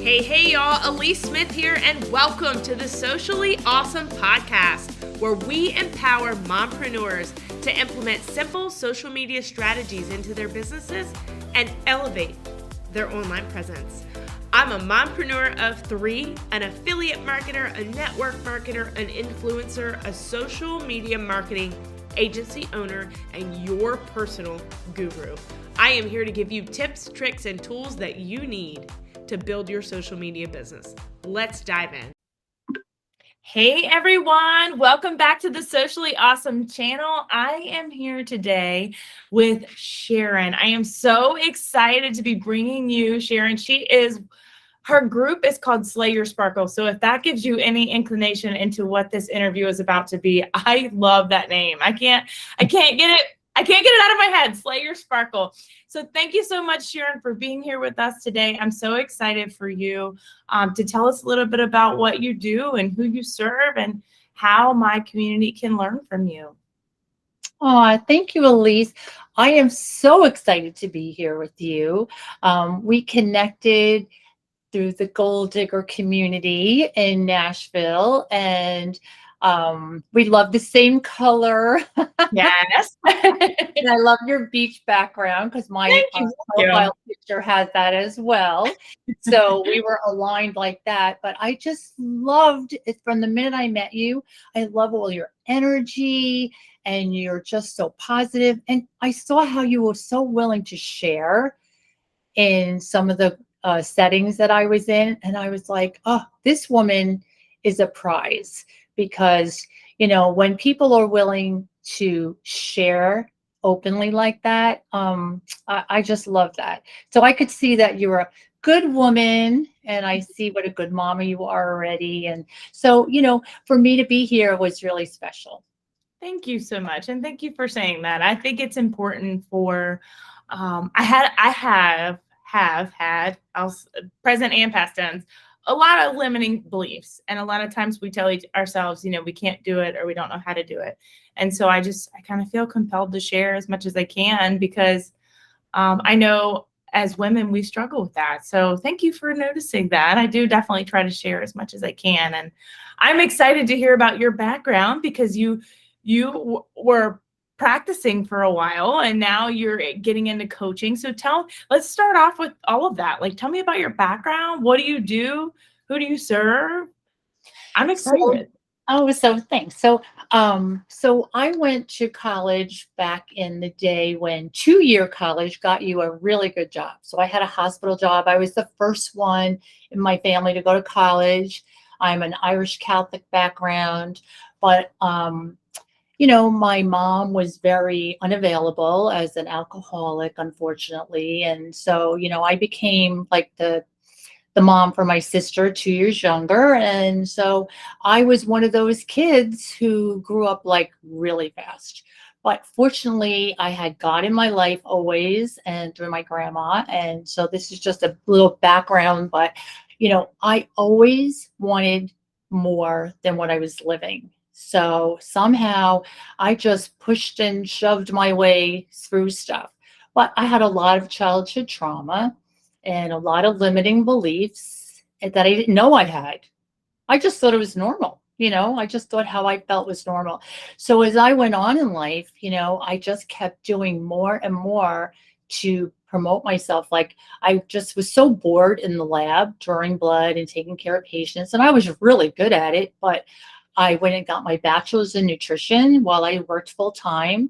Hey, y'all, Elise Smith here, and welcome to the Socially Awesome Podcast, where we empower mompreneurs to implement simple social media strategies into their businesses and elevate their online presence. I'm a mompreneur of three, an affiliate marketer, a network marketer, an influencer, a social media marketing agency owner, and your personal guru. I am here to give you tips, tricks, and tools that you need to build your social media business. Let's dive in. Hey everyone, welcome back to the Socially Awesome channel. I am here today with Sharon. I am so excited to be bringing you Sharon. Her group is called Slay Your Sparkle. So if that gives you any inclination into what this interview is about to be, I love that name. I can't get it out of my head. Slay Your Sparkle. So thank you so much, Sharon, for being here with us today. I'm so excited for you to tell us a little bit about what you do and who you serve and how my community can learn from you. Oh, thank you, Elise. I am so excited to be here with you. We connected through the Gold Digger community in Nashville, and we love the same color. Yes. And I love your beach background because my profile picture has that as well. So we were aligned like that. But I just loved it from the minute I met you. I love all your energy and you're just so positive. And I saw how you were so willing to share in some of the settings that I was in. And I was like, oh, this woman is a prize because, you know, when people are willing to share openly like that, I just love that. So I could see that you're a good woman and I see what a good mama you are already. And so, you know, for me to be here was really special. Thank you so much. And thank you for saying that. I think it's important for, I have had, present and past tense, a lot of limiting beliefs. And a lot of times we tell ourselves, you know, we can't do it or we don't know how to do it. And so I kind of feel compelled to share as much as I can because I know as women, we struggle with that. So thank you for noticing that. I do definitely try to share as much as I can. And I'm excited to hear about your background because you were practicing for a while and now you're getting into coaching. So let's start off with all of that. Like, tell me about your background. What do you do? Who do you serve? I'm excited. So thanks. So I went to college back in the day when 2-year college got you a really good job. So I had a hospital job. I was the first one in my family to go to college. I'm an Irish Catholic background, but you know, my mom was very unavailable as an alcoholic, unfortunately. And so, you know, I became like the mom for my sister, 2 years younger. And so I was one of those kids who grew up like really fast. But fortunately, I had God in my life always and through my grandma. And so this is just a little background, but, you know, I always wanted more than what I was living. So somehow I just pushed and shoved my way through stuff. But I had a lot of childhood trauma and a lot of limiting beliefs that I didn't know I had. I just thought it was normal. You know, I just thought how I felt was normal. So as I went on in life, you know, I just kept doing more and more to promote myself. Like I just was so bored in the lab, drawing blood and taking care of patients. And I was really good at it, but I went and got my bachelor's in nutrition while I worked full time.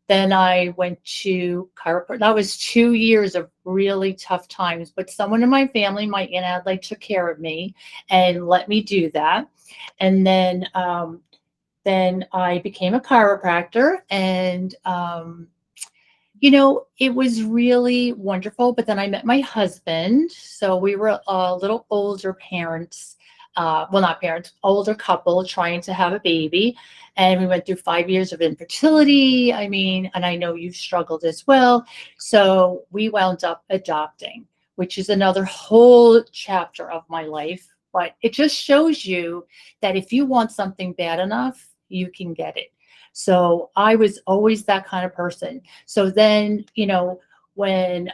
Then I went to chiropractor. That was 2 years of really tough times, but someone in my family, my Aunt Adelaide, took care of me and let me do that. And then I became a chiropractor and, you know, it was really wonderful, but then I met my husband. So we were a little older parents. Well, not parents, older couple trying to have a baby. And we went through 5 years of infertility. I mean, and I know you've struggled as well. So we wound up adopting, which is another whole chapter of my life. But it just shows you that if you want something bad enough, you can get it. So I was always that kind of person. So then, you know, when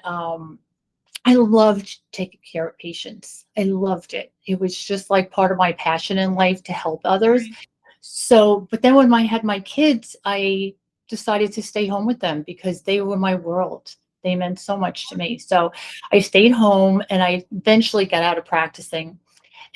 I loved taking care of patients. I loved it. It was just like part of my passion in life to help others. Right. So, but then when I had my kids, I decided to stay home with them because they were my world. They meant so much to me. So I stayed home and I eventually got out of practicing.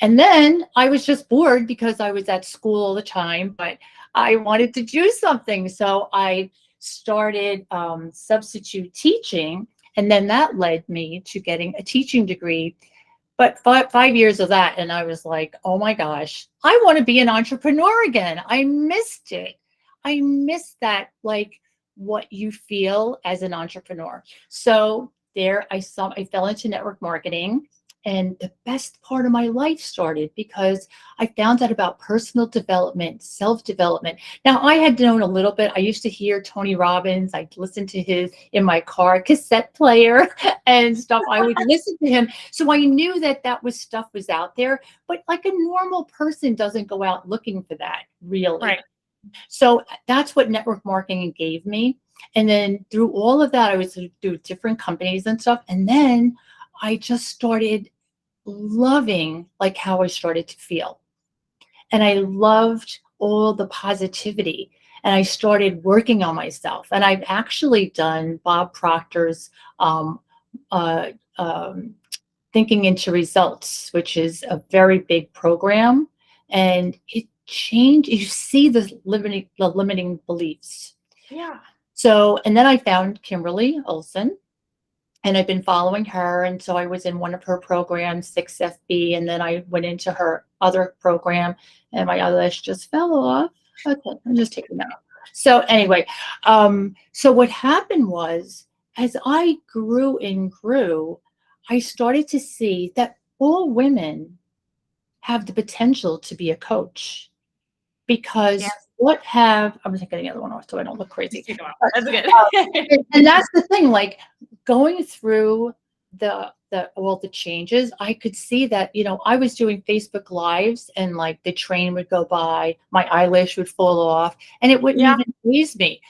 And then I was just bored because I was at school all the time, but I wanted to do something. So I started substitute teaching. And then that led me to getting a teaching degree. But 5 years of that, and I was like, oh my gosh, I want to be an entrepreneur again. I missed it. I missed that, like what you feel as an entrepreneur. So there I fell into network marketing. And the best part of my life started because I found out about personal development, self-development. Now, I had known a little bit. I used to hear Tony Robbins. I'd listen to his in my car cassette player and stuff. I would listen to him. So I knew that stuff was out there. But like a normal person doesn't go out looking for that, really. Right. So that's what network marketing gave me. And then through all of that, I was through different companies and stuff. And then I just started loving like how I started to feel. And I loved all the positivity. And I started working on myself. And I've actually done Bob Proctor's um, uh, um, Thinking into Results, which is a very big program. And it changed, you see the limiting beliefs. Yeah. So, and then I found Kimberly Olson, and I've been following her. And so I was in one of her programs, 6FB, and then I went into her other program, and my eyelash just fell off. Okay, I'm just taking that off. So anyway, so what happened was, as I grew and grew, I started to see that all women have the potential to be a coach because Yes. I'm taking the other one off so I don't look Just crazy. take them out. That's good. And that's the thing, like going through all the changes, I could see that, I was doing Facebook lives and like the train would go by, my eyelash would fall off and it wouldn't Yeah. even faze me,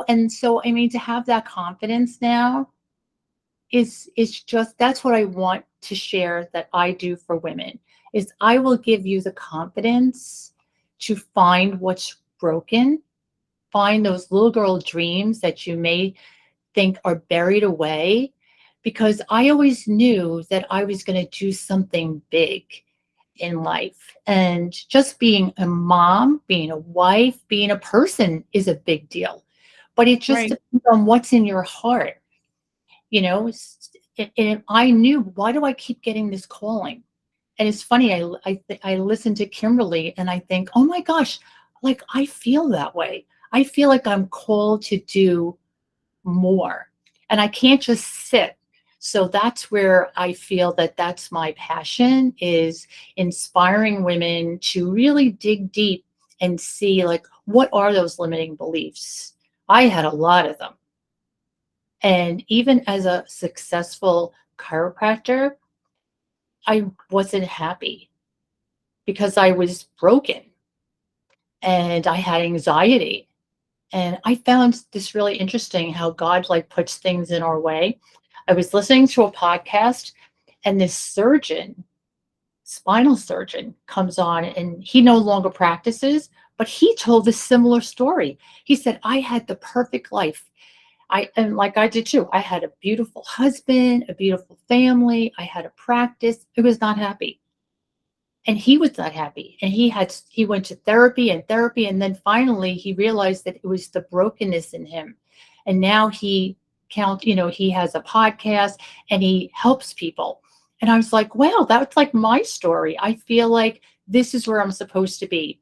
and so I mean to have that confidence now is just that's what I want to share that I do for women is I will give you the confidence to find what's broken, find those little girl dreams that you may think are buried away, because I always knew that I was going to do something big in life. And just being a mom, being a wife, being a person is a big deal. But it just Right. depends on what's in your heart. And I knew, why do I keep getting this calling? And it's funny, I listen to Kimberly and I think, oh my gosh, like I feel that way. I feel like I'm called to do more and I can't just sit. So that's where I feel that that's my passion, is inspiring women to really dig deep and see like, what are those limiting beliefs? I had a lot of them. And even as a successful chiropractor, I wasn't happy because I was broken and I had anxiety. And I found this really interesting how God like puts things in our way. I was listening to a podcast and this surgeon, spinal surgeon, comes on and he no longer practices, but he told a similar story. He said, I had the perfect life. And like I did too. I had a beautiful husband, a beautiful family. I had a practice. I was not happy. And he was not happy. And he went to therapy. And then finally he realized that it was the brokenness in him. And now he has a podcast and he helps people. And I was like, wow, that's like my story. I feel like this is where I'm supposed to be,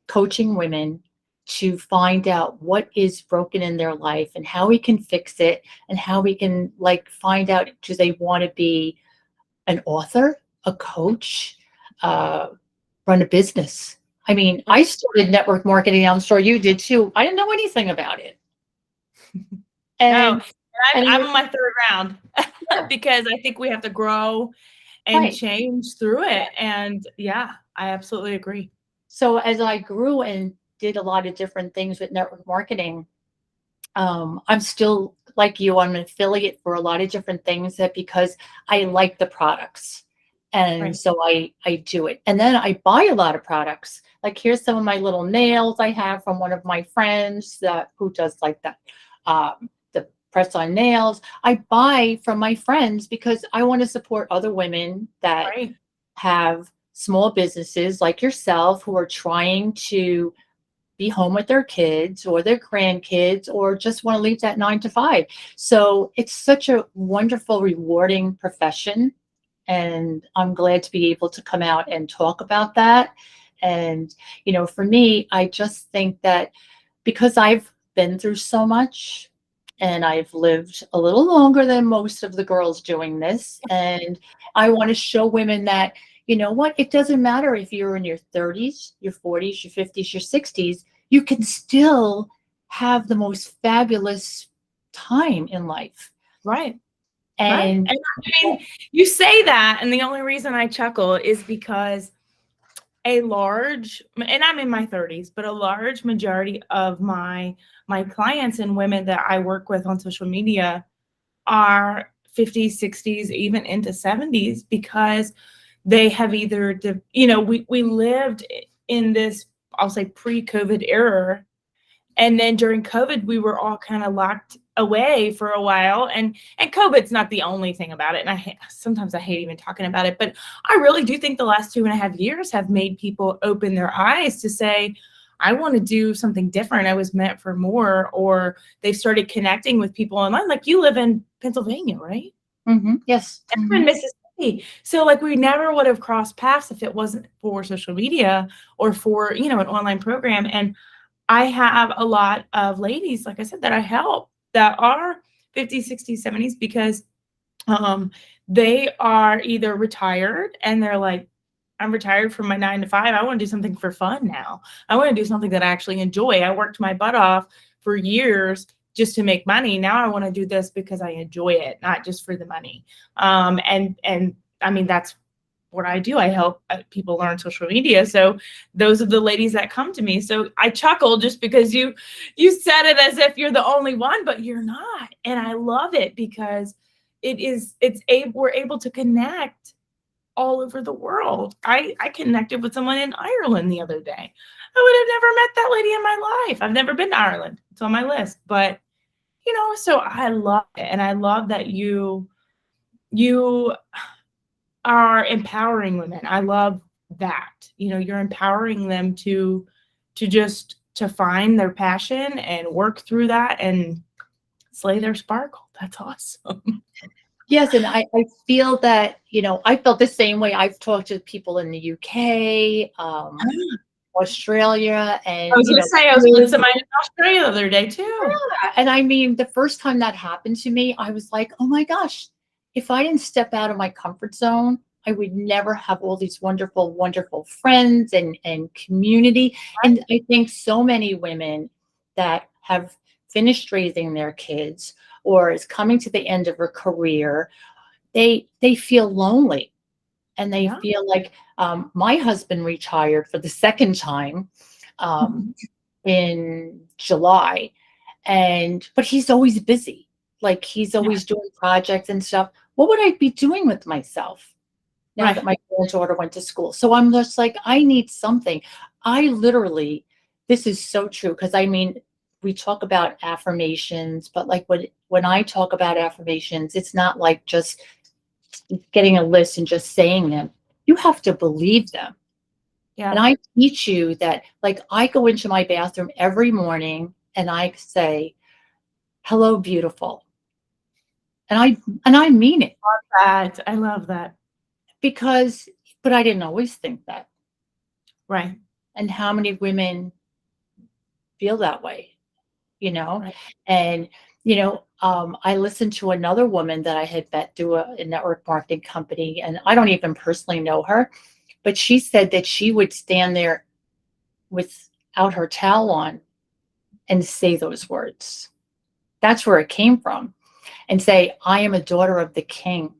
coaching women to find out what is broken in their life and how we can fix it, and how we can like find out, do they want to be an author, a coach, uh, run a business. I mean, I started network marketing. I'm sure you did too. I didn't know anything about it. No, And, I'm and on my third round because I think we have to grow and right. change through it. And yeah, I absolutely agree. So as I grew and did a lot of different things with network marketing, I'm still like you, I'm an affiliate for a lot of different things that because I like the products. And Right. so I do it. And then I buy a lot of products. Like here's some of my little nails I have from one of my friends that who does like the press on nails. I buy from my friends because I want to support other women that Right. have small businesses like yourself who are trying to be home with their kids or their grandkids or just want to leave that 9 to 5. So it's such a wonderful, rewarding profession. And I'm glad to be able to come out and talk about that. And, for me, I just think that because I've been through so much and I've lived a little longer than most of the girls doing this, and I want to show women that, you know what, it doesn't matter if you're in your 30s, your 40s, your 50s, your 60s, you can still have the most fabulous time in life. Right. Right. And And I mean, you say that, and the only reason I chuckle is because and I'm in my 30s, but a large majority of my clients and women that I work with on social media are 50s, 60s, even into 70s, because they have either, we lived in this, I'll say, pre-COVID era. And then during COVID, we were all kind of locked away for a while. And COVID's not the only thing about it. And sometimes I hate even talking about it, but I really do think the last 2.5 years have made people open their eyes to say, I want to do something different. I was meant for more. Or they've started connecting with people online. Like, you live in Pennsylvania, right? yes. And I'm in Mississippi. So like, we never would have crossed paths if it wasn't for social media or for, an online program. And I have a lot of ladies, like I said, that I help that are 50s, 60s, 70s, because they are either retired and they're like, I'm retired from my 9 to 5. I want to do something for fun now. I want to do something that I actually enjoy. I worked my butt off for years just to make money. Now I want to do this because I enjoy it, not just for the money. And I mean, that's what I do. I help people learn social media. So those are the ladies that come to me. So I chuckle just because you said it as if you're the only one, but you're not. And I love it because we're able to connect all over the world. I connected with someone in Ireland the other day. I would have never met that lady in my life. I've never been to Ireland. It's on my list, but so I love it. And I love that you are empowering women. I love that. You're empowering them to find their passion and work through that and slay their sparkle. That's awesome. Yes, and I feel that, I felt the same way. I've talked to people in the UK, Australia, and I was going to say, I was with somebody in Australia the other day too. Yeah. And I mean, the first time that happened to me, I was like, oh my gosh, if I didn't step out of my comfort zone, I would never have all these wonderful, wonderful friends and community. And I think so many women that have finished raising their kids or is coming to the end of her career, they feel lonely. And they feel like my husband retired for the second time in July. But he's always busy. Like he's always doing projects and stuff. What would I be doing with myself now that my granddaughter went to school? So I'm just like, I need something. This is so true. Cause I mean, we talk about affirmations, but like when I talk about affirmations, it's not like just getting a list and just saying them. You have to believe them. Yeah. And I teach you that, like, I go into my bathroom every morning and I say, hello, beautiful. And I mean it. I love that. But I didn't always think that. Right. And how many women feel that way, Right. And, I listened to another woman that I had met through a network marketing company, and I don't even personally know her, but she said that she would stand there without her towel on and say those words. That's where it came from. And say, I am a daughter of the King.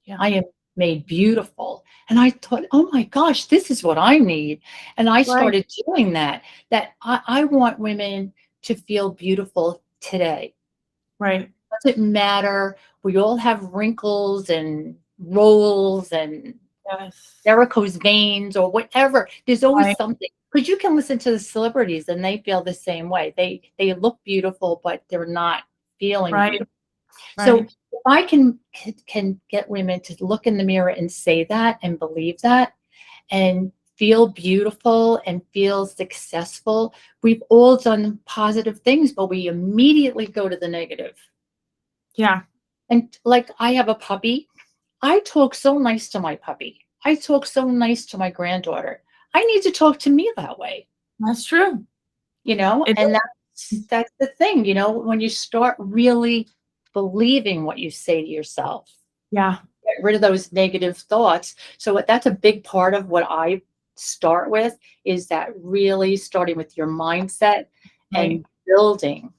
Yeah. I am made beautiful. And I thought, oh my gosh, this is what I need. And I started doing that I want women to feel beautiful today. Right. Doesn't matter. We all have wrinkles and rolls and Yes. varicose veins or whatever. There's always Right. something. Because you can listen to the celebrities and they feel the same way. They look beautiful, but they're not feeling Right. beautiful. So Right. if I can get women to look in the mirror and say that and believe that and feel beautiful and feel successful, we've all done positive things, but we immediately go to the negative. Yeah. And like I have a puppy. I talk so nice to my puppy. I talk so nice to my granddaughter. I need to talk to me that way, That's true. It and is. that's the thing, when you start really believing what you say to yourself, Yeah. get rid of those negative thoughts. So that's a big part of what I start with, is that really starting with your mindset Right. and building.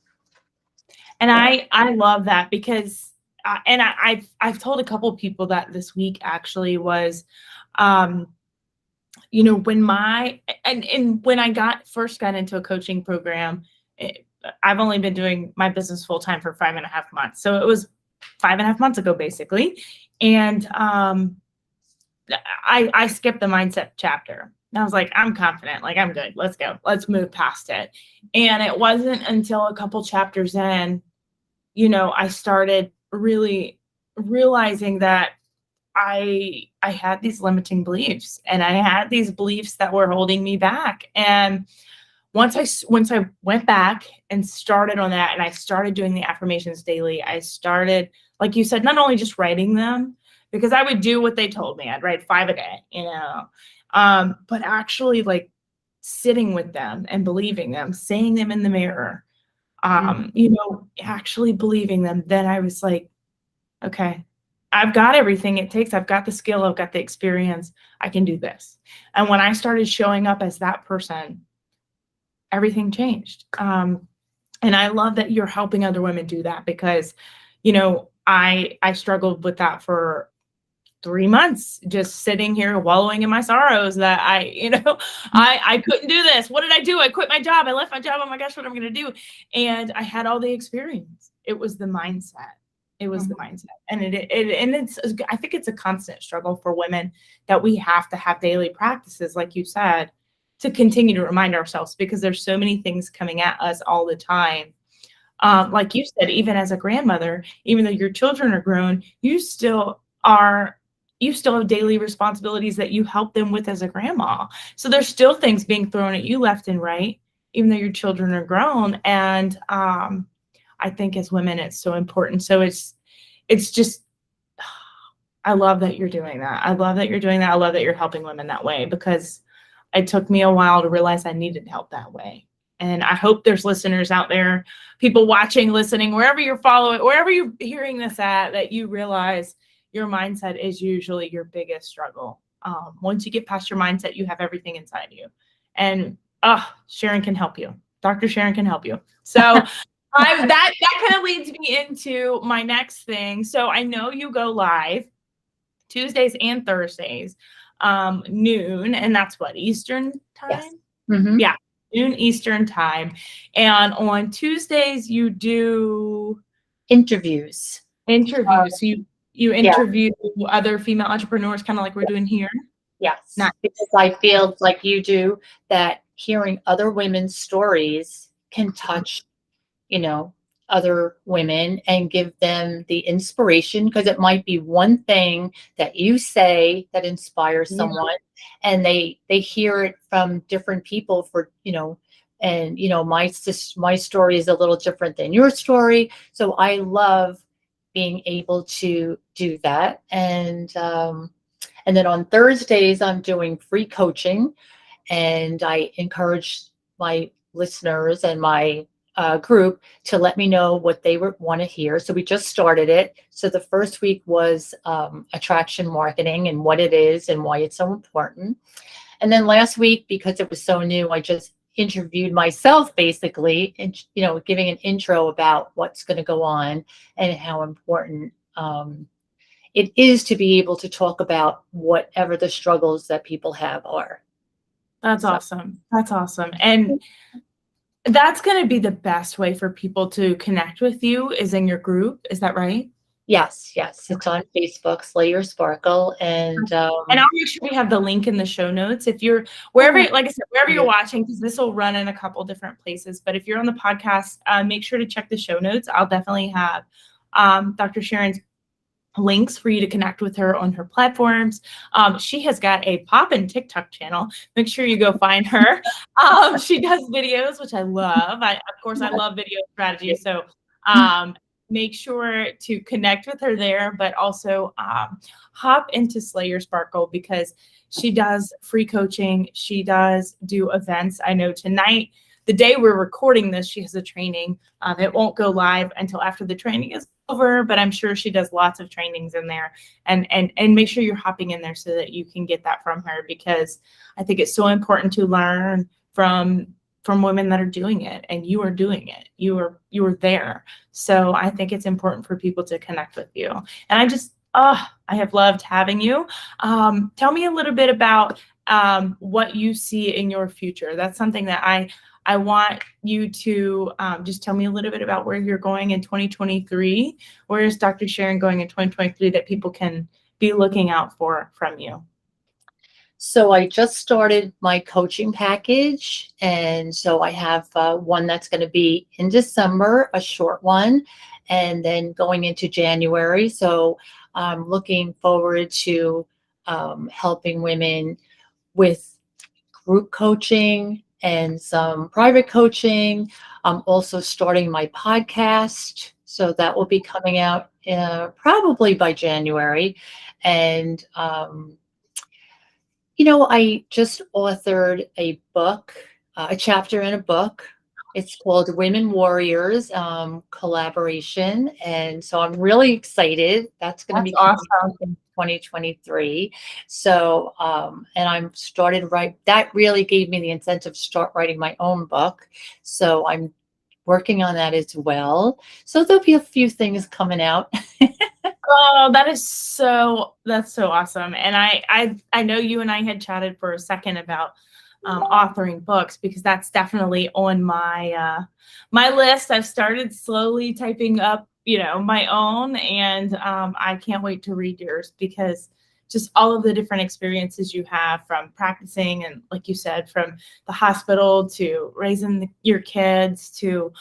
And Yeah. I love that because, I've told a couple of people that this week actually was, when when I first got into a coaching program, I've only been doing my business full time for 5.5 months. So it was 5.5 months ago, basically. And I skipped the mindset chapter. And I was like, I'm confident, like I'm good. Let's go. Let's move past it. And it wasn't until a couple chapters in, I started really realizing that I had these limiting beliefs, and I had these beliefs that were holding me back. And once I went back and started on that, and I started doing the affirmations daily, I started, like you said, not only just writing them, because I would do what they told me. I'd write 5 a day, but actually like sitting with them and believing them, saying them in the mirror, actually believing them. Then I was like, okay, I've got everything it takes. I've got the skill. I've got the experience. I can do this. And when I started showing up as that person, everything changed. And I love that you're helping other women do that because, I struggled with that for 3 months, just sitting here wallowing in my sorrows that I couldn't do this. What did I do? I quit my job. I left my job. Oh my gosh, what am I going to do? And I had all the experience. It was the mindset. It was the mindset. And I think it's a constant struggle for women that we have to have daily practices, like you said, to continue to remind ourselves, because there's so many things coming at us all the time. Like you said, even as a grandmother, even though your children are grown, you still have daily responsibilities that you help them with as a grandma. So there's still things being thrown at you left and right, even though your children are grown. And I think as women, it's so important. So it's just, I love that you're doing that. I love that you're doing that. I love that you're helping women that way, because it took me a while to realize I needed help that way. And I hope there's listeners out there, people watching, listening, wherever you're following, wherever you're hearing this at, that you realize your mindset is usually your biggest struggle. Once you get past your mindset, you have everything inside you. And Sharon can help you. Dr. Sharon can help you. So that kind of leads me into my next thing. So I know you go live Tuesdays and Thursdays, noon, and that's what, Eastern time? Yes. Mm-hmm. Yeah, noon Eastern time. And on Tuesdays, you do Interviews. interviews. So you interview other female entrepreneurs, kind of like we're doing here. Yes. Nice. Because I feel like you do, that hearing other women's stories can touch, other women and give them the inspiration, because it might be one thing that you say that inspires someone, and they hear it from different people and my story is a little different than your story. So I love being able to do that. And then on Thursdays, I'm doing free coaching, and I encourage my listeners and my group to let me know what they want to hear. So we just started it. So the first week was attraction marketing and what it is and why it's so important. And then last week, because it was so new, I just interviewed myself basically, and giving an intro about what's going to go on and how important it is to be able to talk about whatever the struggles that people have are. That's awesome. That's awesome. And That's going to be the best way for people to connect with you is in your group. Is that right? Yes, yes. It's on Facebook, Slay Your Sparkle. And And I'll make sure we have the link in the show notes. If you're wherever, oh, like I said, wherever you're yeah. watching, because this will run in a couple different places. But if you're on the podcast, make sure to check the show notes. I'll definitely have Dr. Sharon's links for you to connect with her on her platforms. She has got a poppin' TikTok channel. Make sure you go find her. She does videos, which I love. Of course, I love video strategy. So make sure to connect with her there, but also hop into Slay Your Sparkle because she does free coaching. She does do events. I know tonight, the day we're recording this, she has a training. It won't go live until after the training is over, but I'm sure she does lots of trainings in there, and make sure you're hopping in there so that you can get that from her, because I think it's so important to learn from women that are doing it, and you are doing it. You are there. So I think it's important for people to connect with you. And I have loved having you. Tell me a little bit about what you see in your future. That's something that I want you to just tell me a little bit about where you're going in 2023. Where is Dr. Sharon going in 2023 that people can be looking out for from you? So I just started my coaching package. And so I have one that's going to be in December, a short one, and then going into January. So I'm looking forward to helping women with group coaching and some private coaching. I'm also starting my podcast. So that will be coming out probably by January. And, I just authored a book, a chapter in a book. It's called Women Warriors Collaboration. And so I'm really excited. That's going to be coming out in 2023. So, and I'm started that really gave me the incentive to start writing my own book. So I'm working on that as well. So there'll be a few things coming out. Oh, that's so awesome. And I know you and I had chatted for a second about authoring books, because that's definitely on my my list. I've started slowly typing up, my own, and I can't wait to read yours, because just all of the different experiences you have from practicing, and like you said, from the hospital to raising your kids to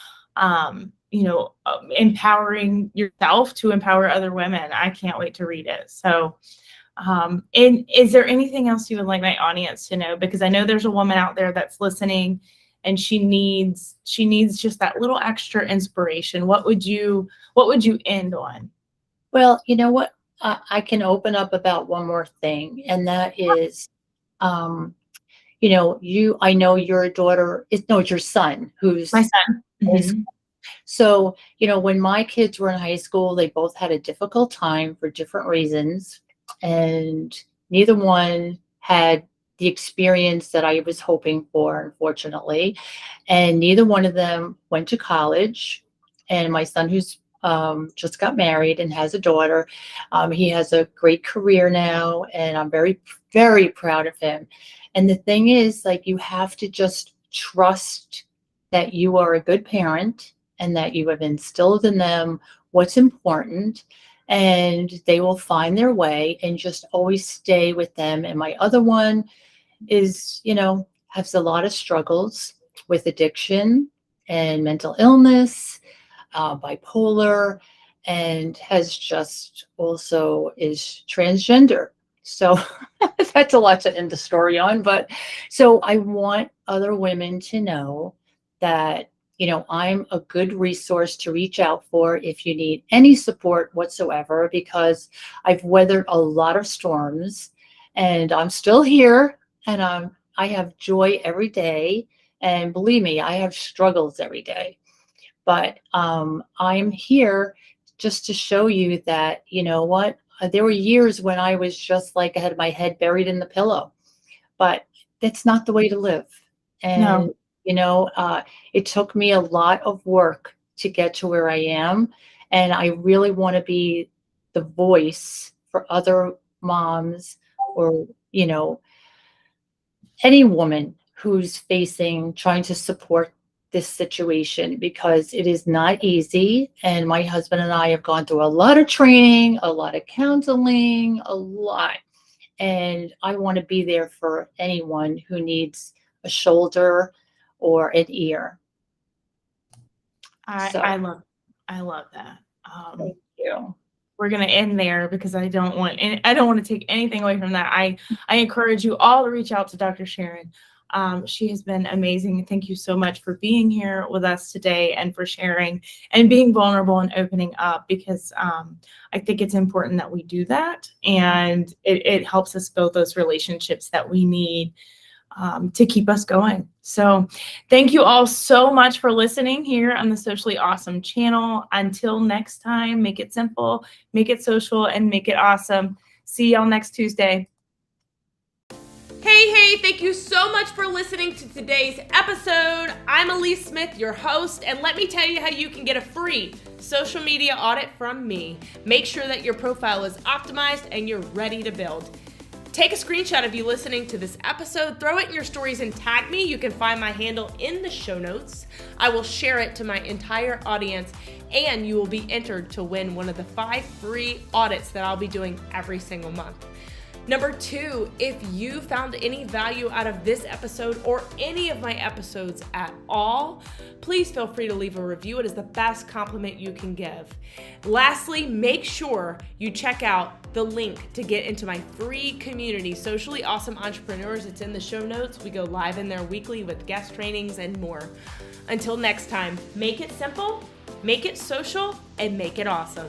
empowering yourself to empower other women. I can't wait to read it. So, and is there anything else you would like my audience to know? Because I know there's a woman out there that's listening, and she needs just that little extra inspiration. What would you end on? Well, you know what? I can open up about one more thing, and that is, I know your daughter, it's your son who's My son. Mm-hmm. So, when my kids were in high school, they both had a difficult time for different reasons, and neither one had the experience that I was hoping for, unfortunately. And neither one of them went to college. And my son, who's just got married and has a daughter, he has a great career now, and I'm very, very proud of him. And the thing is, like, you have to just trust that you are a good parent and that you have instilled in them what's important, and they will find their way, and just always stay with them. And my other one is, has a lot of struggles with addiction and mental illness, bipolar, and has just also is transgender. So that's a lot to end the story on. But so I want other women to know that, I'm a good resource to reach out for if you need any support whatsoever, because I've weathered a lot of storms, and I'm still here, and I have joy every day. And believe me, I have struggles every day. But I'm here just to show you that, there were years when I was just like I had my head buried in the pillow, but that's not the way to live. And, it took me a lot of work to get to where I am. And I really want to be the voice for other moms, or, any woman who's trying to support this situation because it is not easy. And my husband and I have gone through a lot of training, a lot of counseling, a lot. And I want to be there for anyone who needs a shoulder or an ear. I love that. Thank you. We're going to end there because I don't want to take anything away from that. I encourage you all to reach out to Dr. Sharon. She has been amazing. Thank you so much for being here with us today and for sharing and being vulnerable and opening up, because I think it's important that we do that, and it helps us build those relationships that we need to keep us going. So thank you all so much for listening here on the Socially Awesome channel. Until next time, make it simple, make it social, and make it awesome. See y'all next Tuesday. Hey, thank you so much for listening to today's episode. I'm Elise Smith, your host, and let me tell you how you can get a free social media audit from me. Make sure that your profile is optimized and you're ready to build. Take a screenshot of you listening to this episode, throw it in your stories and tag me. You can find my handle in the show notes. I will share it to my entire audience, and you will be entered to win one of the 5 free audits that I'll be doing every single month. Number 2, if you found any value out of this episode or any of my episodes at all, please feel free to leave a review. It is the best compliment you can give. Lastly, make sure you check out the link to get into my free community, Socially Awesome Entrepreneurs. It's in the show notes. We go live in there weekly with guest trainings and more. Until next time, make it simple, make it social, and make it awesome.